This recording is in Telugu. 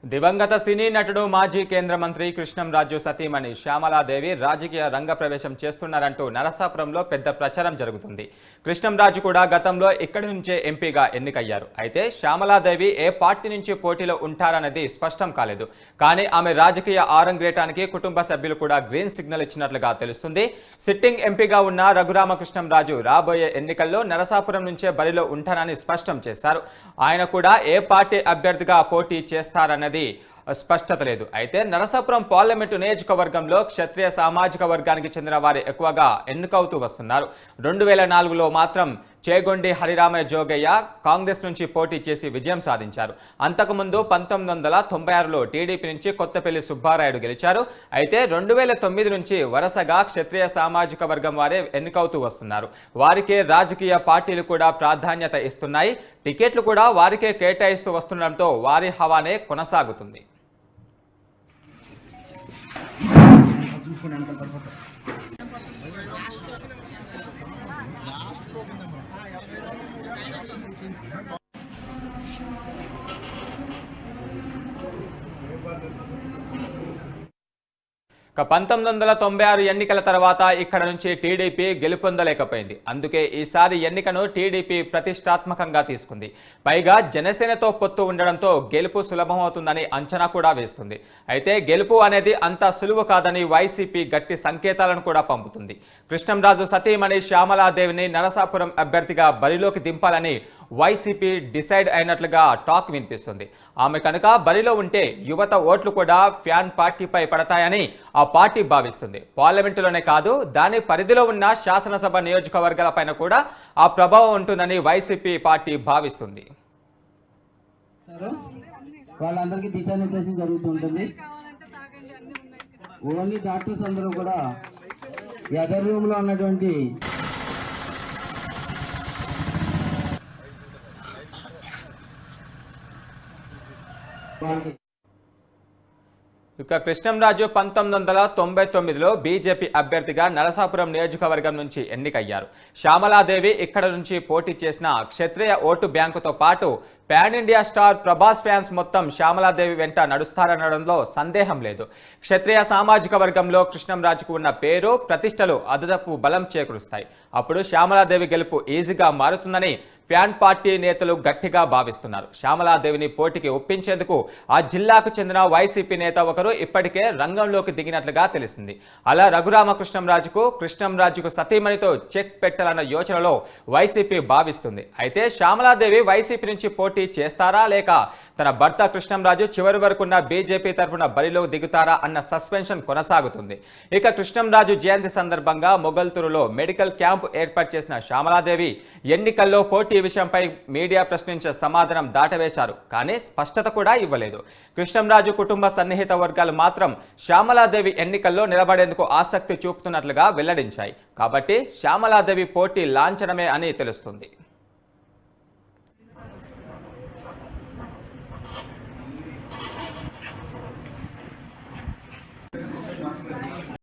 దివంగత సినీ నటుడు మాజీ కేంద్ర మంత్రి కృష్ణంరాజు సతీమణి శ్యామలాదేవి రాజకీయ రంగ ప్రవేశం చేస్తున్నారంటూ నరసాపురంలో పెద్ద ప్రచారం జరుగుతుంది. కృష్ణంరాజు కూడా గతంలో ఇక్కడి నుంచే ఎంపీగా ఎన్నికయ్యారు. అయితే శ్యామలాదేవి ఏ పార్టీ నుంచి పోటీలో ఉంటారన్నది స్పష్టం కాలేదు. కానీ ఆమె రాజకీయ ఆరంగేటానికి కుటుంబ సభ్యులు కూడా గ్రీన్ సిగ్నల్ ఇచ్చినట్లుగా తెలుస్తుంది. సిట్టింగ్ ఎంపీగా ఉన్న రఘురామకృష్ణంరాజు రాబోయే ఎన్నికల్లో నరసాపురం నుంచే బరిలో ఉంటారని స్పష్టం చేశారు. ఆయన కూడా ఏ పార్టీ అభ్యర్థిగా పోటీ చేస్తారన్నది స్పష్టత లేదు. అయితే నరసాపురం పార్లమెంటు నియోజకవర్గంలో క్షత్రియ సామాజిక వర్గానికి చెందిన వారు ఎక్కువగా ఎన్నికవుతూ వస్తున్నారు. 2004లో మాత్రం చేగొండి హరిరామయ్య జోగయ్య కాంగ్రెస్ నుంచి పోటీ చేసి విజయం సాధించారు. అంతకుముందు 1996లో టీడీపీ నుంచి కొత్తపల్లి సుబ్బారాయుడు గెలిచారు. అయితే 2009 నుంచి వరుసగా క్షత్రియ సామాజిక వర్గం వారే ఎన్నికవుతూ వస్తున్నారు. వారికే రాజకీయ పార్టీలు కూడా ప్రాధాన్యత ఇస్తున్నాయి. టికెట్లు కూడా వారికే కేటాయిస్తూ వస్తుండటంతో వారి హవానే కొనసాగుతుంది. ఇక 1996 ఎన్నికల తర్వాత ఇక్కడ నుంచి టీడీపీ గెలుపొందలేకపోయింది. అందుకే ఈసారి ఎన్నికను టీడీపీ ప్రతిష్టాత్మకంగా తీసుకుంది. పైగా జనసేనతో పొత్తు ఉండడంతో గెలుపు సులభమవుతుందని అంచనా కూడా వేస్తుంది. అయితే గెలుపు అనేది అంత సులువు కాదని వైసీపీ గట్టి సంకేతాలను కూడా పంపుతుంది. కృష్ణంరాజు సతీమణి శ్యామలాదేవిని నరసాపురం అభ్యర్థిగా బరిలోకి దింపాలని వైసీపీ డిసైడ్ అయినట్లుగా టాక్ వినిపిస్తుంది. ఆమె కనుక బరిలో ఉంటే యువత ఓట్లు కూడా ఫ్యాన్ పార్టీపై పడతాయని ఆ పార్టీ భావిస్తుంది. పార్లమెంటులోనే కాదు, దాని పరిధిలో ఉన్న శాసనసభ నియోజకవర్గాలపైన కూడా ఆ ప్రభావం ఉంటుందని వైసీపీ పార్టీ భావిస్తుంది. వాళ్ళందరికీ దిశానిర్దేశం జరుగుతుంటుంది. ఓన్లీ డాక్టర్స్ అందరూ కూడా ఎదర్ రూమ్ లో ఉన్నటువంటి ఇక కృష్ణంరాజు 1999లో బీజేపీ అభ్యర్థిగా నరసాపురం నియోజకవర్గం నుంచి ఎన్నికయ్యారు. శ్యామలాదేవి ఇక్కడ నుంచి పోటీ చేసిన క్షత్రియ ఓటు బ్యాంకుతో పాటు pan India star Prabhas fans మొత్తం శ్యామలాదేవి వెంట నడుస్తారనడంలో సందేహం లేదు. క్షత్రియ సామాజిక వర్గంలో కృష్ణంరాజుకు ఉన్న పేరు ప్రతిష్టలు అదనపు బలం చేకూరుస్తాయి. అప్పుడు శ్యామలాదేవి గెలుపు ఈజీగా మారుతుందని ఫ్యాన్ పార్టీ నేతలు గట్టిగా భావిస్తున్నారు. శ్యామలాదేవిని పోటీకి ఒప్పించేందుకు ఆ జిల్లాకు చెందిన వైసీపీ నేత ఒకరు ఇప్పటికే రంగంలోకి దిగినట్లుగా తెలిసింది. అలా కృష్ణంరాజుకు సతీమణితో చెక్ పెట్టాలన్న యోచనలో వైసీపీ భావిస్తుంది. అయితే శ్యామలాదేవి వైసీపీ నుంచి పోటీ చేస్తారా లేక తన భర్త కృష్ణంరాజు చివరి వరకున్న బీజేపీ తరఫున బరిలో దిగుతారా అన్న సస్పెన్షన్ కొనసాగుతుంది. ఇక కృష్ణంరాజు జయంతి సందర్భంగా మొగల్తూరులో మెడికల్ క్యాంప్ ఏర్పాటు చేసిన శ్యామలాదేవి ఎన్నికల్లో పోటీ విషయంపై మీడియా ప్రశ్నించే సమాధానం దాటవేశారు. కానీ స్పష్టత కూడా ఇవ్వలేదు. కృష్ణంరాజు కుటుంబ సన్నిహిత వర్గాలు మాత్రం శ్యామలాదేవి ఎన్నికల్లో నిలబడేందుకు ఆసక్తి చూపుతున్నట్లుగా వెల్లడించాయి. కాబట్టి శ్యామలాదేవి పోటీ లాంఛనమే అని తెలుస్తుంది.